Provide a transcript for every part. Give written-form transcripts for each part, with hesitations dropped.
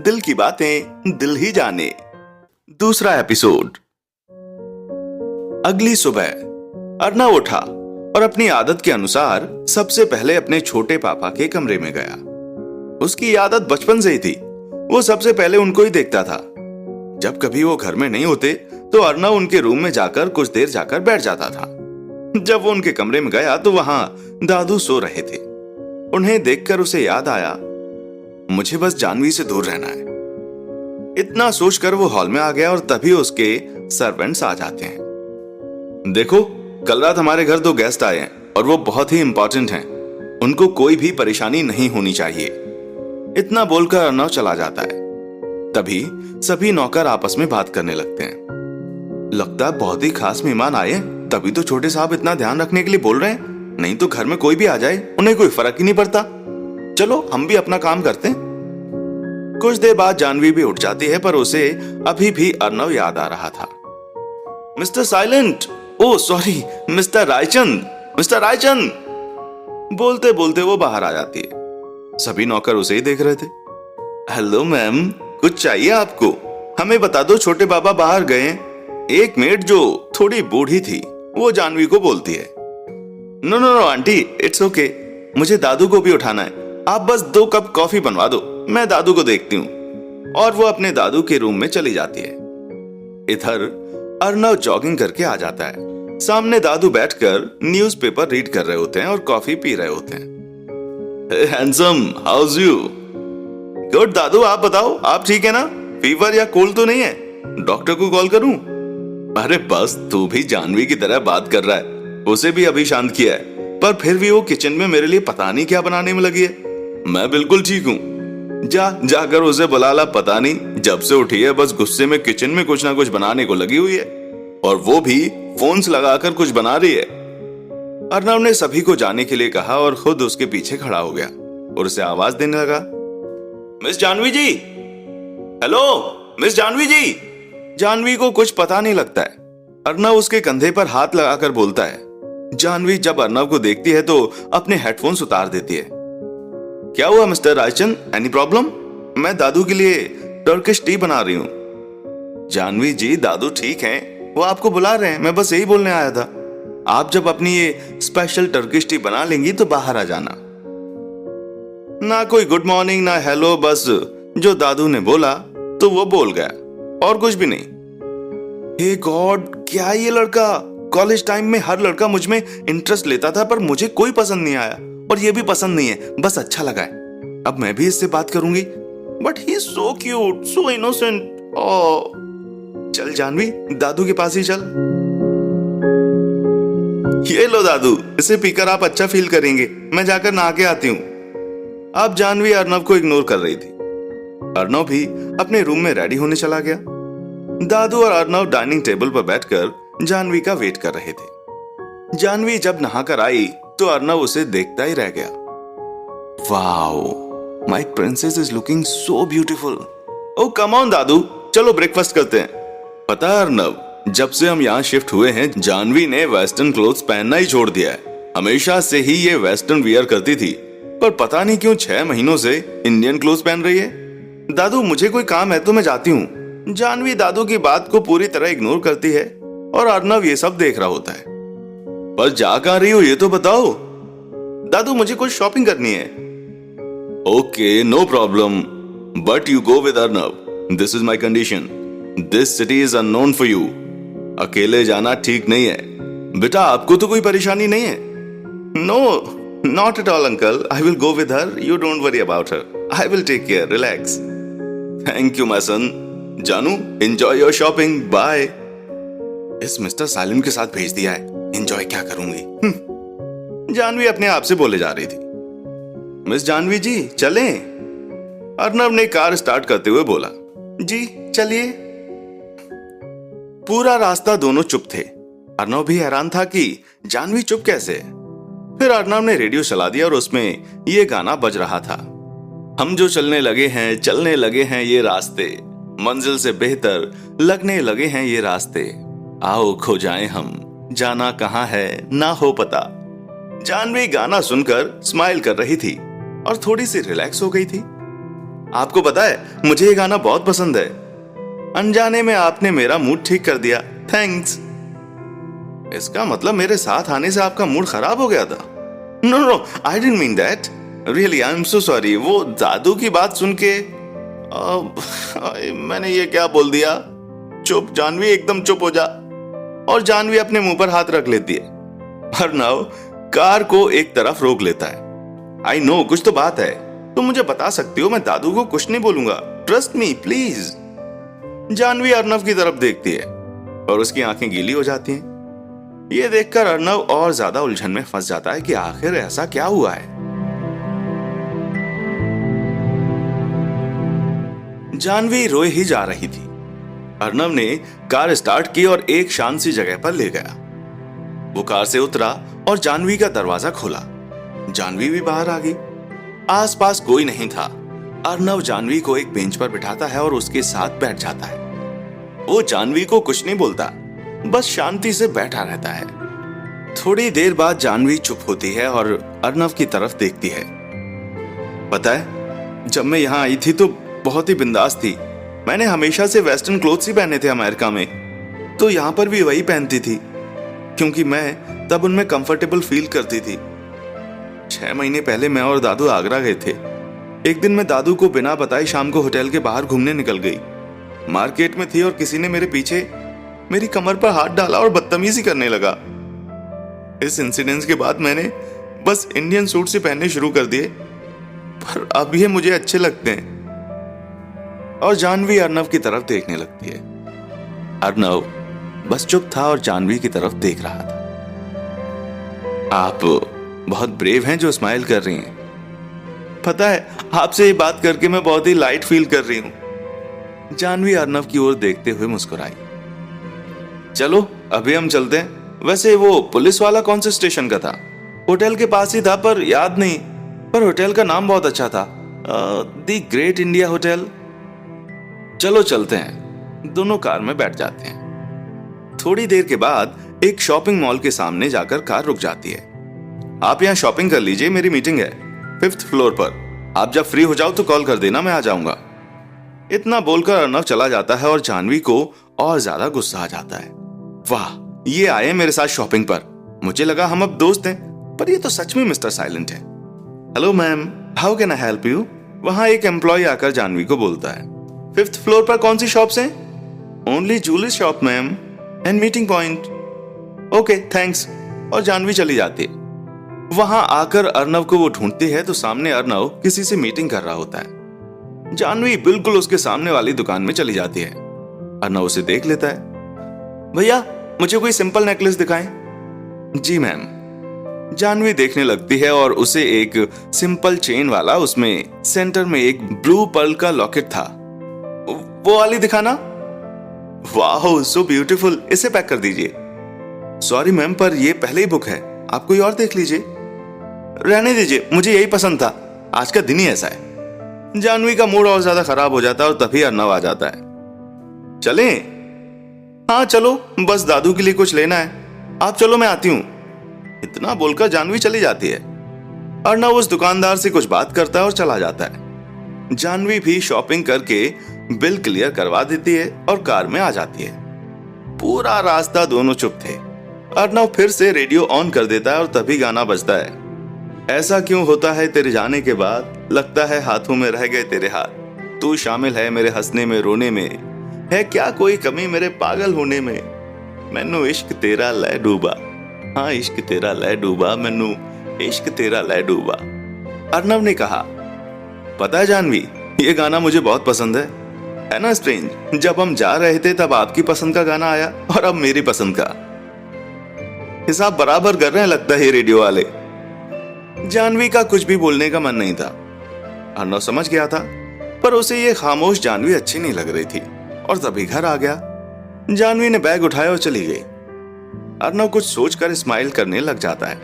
दिल की बातें दिल ही जाने। दूसरा एपिसोड। अगली सुबह अर्नव उठा और अपनी आदत के अनुसार सबसे पहले अपने छोटे पापा के कमरे में गया। उसकी आदत बचपन से ही थी, वो सबसे पहले उनको ही देखता था। जब कभी वो घर में नहीं होते तो अर्नव उनके रूम में जाकर कुछ देर जाकर बैठ जाता था। जब वो उनके कमरे में गया तो वहां दादू सो रहे थे। उन्हें देखकर उसे याद आया, मुझे बस जानवी से दूर रहना है। इतना सोचकर वो हॉल में आ गया और तभी उसके सर्वेंट्स आ जाते हैं। देखो, कल रात हमारे घर 2 गेस्ट आए हैं और वो बहुत ही इंपॉर्टेंट हैं। उनको कोई भी परेशानी नहीं होनी चाहिए। इतना बोलकर अर्नव चला जाता है। तभी सभी नौकर आपस में बात करने लगते हैं। लगता है बहुत ही खास मेहमान आए हैं, तभी तो छोटे साहब इतना ध्यान रखने के लिए बोल रहे हैं। नहीं तो घर में कोई भी आ जाए उन्हें कोई फर्क ही नहीं पड़ता। चलो हम भी अपना काम करते हैं। कुछ देर बाद जानवी भी उठ जाती है, पर उसे अभी भी अर्नव याद आ रहा था। Mister silent, oh sorry, mister Raichand, mister Raichand. बोलते बोलते वो बाहर आ जाती है। सभी नौकर उसे ही देख रहे थे। हेलो मैम, कुछ चाहिए आपको? हमें बता दो, छोटे बाबा बाहर गए। एक मेड जो थोड़ी बूढ़ी थी वो जानवी को बोलती है, no no no aunty, it's okay, मुझे दादू को भी उठाना है। आप बस 2 कप कॉफी बनवा दो, मैं दादू को देखती हूँ। और वो अपने दादू के रूम में चली जाती है। इधर अर्नव जॉगिंग करके आ जाता है। सामने दादू बैठकर न्यूज़पेपर रीड कर रहे होते हैं और कॉफी पी रहे होते हैं। Handsome, house you? गुड दादू, आप बताओ, आप ठीक है ना? फीवर या कोल्ड तो नहीं है? डॉक्टर को कॉल करूं? अरे बस, तू भी जानवी की तरह बात कर रहा है। उसे भी अभी शांत किया है, पर फिर भी वो किचन में मेरे लिए पता नहीं क्या बनाने में लगी है। मैं बिल्कुल ठीक हूँ। जाकर उसे बुला ला। पता नहीं जब से उठी है बस गुस्से में किचन में कुछ ना कुछ बनाने को लगी हुई है, और वो भी फोन्स लगाकर कुछ बना रही है। अर्नव ने सभी को जाने के लिए कहा और खुद उसके पीछे खड़ा हो गया और उसे आवाज देने लगा, मिस जानवी जी, हेलो मिस जानवी जी। जानवी को कुछ पता नहीं लगता है। अर्नव उसके कंधे पर हाथ लगाकर बोलता है। जानवी जब अर्नव को देखती है तो अपने हेडफोन्स उतार देती है। क्या हुआ मिस्टर रायचंद, एनी प्रॉब्लम? मैं दादू के लिए टर्किश टी बना रही हूँ। जानवी जी, दादू ठीक हैं, वो आपको बुला रहे हैं, मैं बस यही बोलने आया था। आप जब अपनी ये स्पेशल टर्किश टी बना लेंगी तो बाहर आ जाना। ना कोई गुड मॉर्निंग ना हेलो, बस जो दादू ने बोला तो वो बोल गया और कुछ भी नहीं। हे गॉड, क्या ये लड़का? कॉलेज टाइम में हर लड़का मुझ में इंटरेस्ट लेता था, पर मुझे कोई पसंद नहीं आया और ये भी पसंद नहीं है, बस अच्छा लगा है। अब मैं भी इससे बात करूंगी, but he is so cute, so innocent. Oh, चल जानवी, दादू के पास ही चल। ये लो दादू, इसे पीकर आप अच्छा फील करेंगे। मैं जाकर नहा के आती हूँ। अब जानवी अर्नव को इग्नोर कर रही थी। अर्नव भी अपने रूम में रेडी होने चला गया। दादू और अर्नव डाइनिंग टेबल पर बैठकर जानवी का वेट कर रहे थे। जानवी जब नहाकर आई तो अर्नव उसे देखता ही रह गया। Wow, my princess is looking so beautiful. Oh come on दादू, चलो ब्रेकफास्ट करते हैं। पता है अर्नव, जब से हम यहाँ शिफ्ट हुए हैं जानवी ने वेस्टर्न क्लोथ्स पहनना ही छोड़ दिया है। हमेशा से ही ये वेस्टर्न वियर करती थी, पर पता नहीं क्यों 6 महीनों से इंडियन क्लोथ्स पहन रही है। दादू, मुझे कोई काम है तो मैं जाती हूँ। जानवी दादू की बात को पूरी तरह इग्नोर करती है और अर्नव ये सब देख रहा होता है। पर जा कहाँ रही हो ये तो बताओ। दादू, मुझे कुछ शॉपिंग करनी है। Okay, no problem, but you go with Arnav. This is my condition. This city is unknown for you. अकेले जाना ठीक नहीं है। बेटा, आपको तो कोई परेशानी नहीं है? No, not at all uncle, I will go with her. You don't worry about her, I will take care, relax. Thank you my son. जानू, एंजॉय योर शॉपिंग, बाय। इस मिस्टर साइलेंट के साथ भेज दिया है, एंजॉय क्या करूंगी। जानवी अपने आप से बोले जा रही थी। मिस जानवी जी, चलें? अर्नव ने कार स्टार्ट करते हुए बोला, जी चलिए। पूरा रास्ता दोनों चुप थे। अर्नव भी हैरान था कि जानवी चुप कैसे। फिर अर्नव ने रेडियो चला दिया और उसमें ये गाना बज रहा था, हम जो चलने लगे हैं ये रास्ते, मंजिल से बेहतर लगने लगे हैं ये रास्ते, आओ खो जाएं हम, जाना कहां है ना हो पता। जानवी गाना सुनकर स्माइल कर रही थी और थोड़ी सी रिलैक्स हो गई थी। आपको पता है मुझे ये गाना बहुत पसंद है। अनजाने में आपने मेरा मूड ठीक कर दिया, थैंक्स। इसका मतलब मेरे साथ आने से आपका मूड खराब हो गया था? No no, I didn't mean that, really I am so sorry. वो दादू की बात सुन के मैंने ये क्या बोल दिया। चुप जानवी, एकदम चुप हो जा। और जानवी अपने मुंह पर हाथ रख लेती है। अर्नव कार को एक तरफ रोक लेता है। आई नो कुछ तो बात है, तुम मुझे बता सकती हो, मैं दादू को कुछ नहीं बोलूंगा, trust me please. Janvi Arnav की तरफ देखती है और उसकी आंखें गीली हो जाती हैं। ये देखकर अर्नव और ज्यादा उलझन में फंस जाता है कि आखिर ऐसा क्या हुआ है। जानवी रोए ही जा रही थी। अर्नव ने कार स्टार्ट की और एक शांत सी जगह पर ले गया। वो कार से उतरा और जानवी का दरवाजा खोला। जानवी भी बाहर आ गई। आसपास कोई नहीं था। अर्नव जानवी को एक बेंच पर बिठाता है और उसके साथ बैठ जाता है। वो जानवी को कुछ नहीं बोलता, बस शांति से बैठा रहता है। थोड़ी देर बाद जानवी चुप होती है और अर्नव की तरफ देखती है। पता है, जब मैं यहाँ आई थी तो बहुत ही बिंदास थी। मैंने हमेशा से वेस्टर्न क्लोथ्स ही पहने थे अमेरिका में, तो यहाँ पर भी वही पहनती थी क्योंकि मैं तब उनमें कंफर्टेबल फील करती थी। 6 महीने पहले मैं और दादू आगरा गए थे। एक दिन मैं दादू को बिना बताए शाम को होटल के बाहर घूमने निकल गई। मार्केट में थी और किसी ने मेरे पीछे मेरी कमर पर हाथ डाला और बदतमीजी करने लगा। इस इंसिडेंस के बाद मैंने बस इंडियन सूट से पहनने शुरू कर दिए, पर अब ये मुझे अच्छे लगते हैं। और जानवी अर्नव की तरफ देखने लगती है। अर्नव बस चुप था और जानवी की तरफ देख रहा था। आप बहुत ब्रेव हैं जो स्माइल कर रही हैं। पता है, आपसे ये बात करके मैं बहुत ही लाइट फील कर रही हूं। जानवी अर्नव की ओर देखते हुए मुस्कुराई। चलो अभी हम चलते हैं। वैसे वो पुलिस वाला कौन से स्टेशन का था? होटल के पास ही था पर याद नहीं, पर होटल का नाम बहुत अच्छा था, दी ग्रेट इंडिया होटल। चलो चलते हैं। दोनों कार में बैठ जाते हैं। थोड़ी देर के बाद एक शॉपिंग मॉल के सामने जाकर कार रुक जाती है। आप यहाँ शॉपिंग कर लीजिए, मेरी मीटिंग है 5th फ्लोर पर। आप जब फ्री हो जाओ तो कॉल कर देना, मैं आ जाऊंगा। इतना बोलकर अर्नव चला जाता है और जानवी को और ज्यादा गुस्सा आ जाता है। वाह, ये आए मेरे साथ शॉपिंग पर। मुझे लगा हम अब दोस्त हैं, पर ये तो सच में मिस्टर साइलेंट है। Hello ma'am, how can I help you? वहां एक एम्प्लॉय आकर जानवी को बोलता है। 5th फ्लोर पर कौन सी शॉप्स हैं? Only jewellery shop ma'am and meeting point. Okay thanks. और जानवी चली जाती है। वहां आकर अर्नव को वो ढूंढती है तो सामने अर्नव किसी से मीटिंग कर रहा होता है। जानवी बिल्कुल उसके सामने वाली दुकान में चली जाती है। अर्नव उसे देख लेता है। भैया मुझे कोई सिंपल नेकलेस दिखाएं। जी मैम। जानवी देखने लगती है और उसे एक सिंपल चेन वाला, उसमें सेंटर में एक ब्लू पर्ल का लॉकेट था। वो वाली दिखाना। वाह सो ब्यूटीफुल, इसे पैक कर दीजिए। सॉरी मैम, पर ये पहले ही बुक है, आप कोई और देख लीजिए। रहने दीजिए, मुझे यही पसंद था, आज का दिन ही ऐसा है। जानवी का मूड और ज्यादा खराब हो जाता है और तभी अर्नव आ जाता है। चलें? हाँ चलो, बस दादू के लिए कुछ लेना है। आप चलो, मैं आती हूं। इतना बोलकर जानवी चली जाती है। अर्नव उस दुकानदार से कुछ बात करता है और चला जाता है। जानवी भी शॉपिंग करके बिल क्लियर करवा देती है और कार में आ जाती है। पूरा रास्ता दोनों चुप थे। अर्नव फिर से रेडियो ऑन कर देता है और तभी गाना बजता है। ऐसा क्यों होता है तेरे जाने के बाद, लगता है हाथों में रह गए तेरे हाथ। तू शामिल है मेरे हंसने में रोने में, है क्या कोई कमी मेरे पागल होने में। मैनू इश्क तेरा लै डूबा, हाँ इश्क तेरा लै डूबा, मैनू इश्क तेरा लै डूबा। अर्नव ने कहा, पता है जानवी, ये गाना मुझे बहुत पसंद है ना स्ट्रेंज? जब हम जा रहे थे तब आपकी पसंद का गाना आया और अब मेरी पसंद का। हिसाब बराबर कर रहे हैं लगता है ये रेडियो वाले। जानवी का कुछ भी बोलने का मन नहीं था। अर्नव समझ गया था, पर उसे ये खामोश जानवी अच्छी नहीं लग रही थी और तभी घर आ गया। जानवी ने बैग उठाया और चली गई। अर्नव कुछ सोचकर स्माइल करने लग जाता है।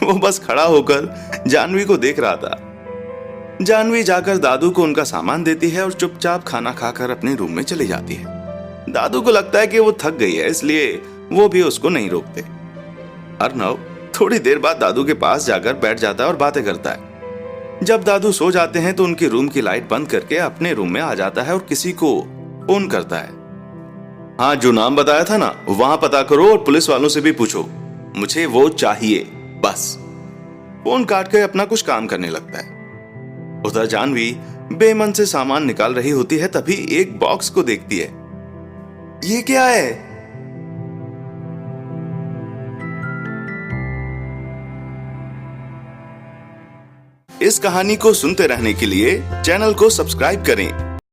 वो बस खड़ा होकर जानवी को देख रहा था। जानवी जाकर दादू को उनका सामान देती है और चुपचाप खाना खाकर अपने रूम में चली जाती है। दादू को लगता है कि वो थक गई है, इसलिए वो भी उसको नहीं रोकते। अर्नव थोड़ी देर बाद दादू के पास जाकर बैठ जाता है और बातें करता है। जब दादू सो जाते हैं तो उनके रूम की लाइट बंद करके अपने रूम में आ जाता है और किसी को फोन करता है। हाँ, जो नाम बताया था ना, वहां पता करो और पुलिस वालों से भी पूछो, मुझे वो चाहिए बस। फोन काट के अपना कुछ काम करने लगता है। उधर जानवी बेमन से सामान निकाल रही होती है, तभी एक बॉक्स को देखती है। ये क्या है? इस कहानी को सुनते रहने के लिए चैनल को सब्सक्राइब करें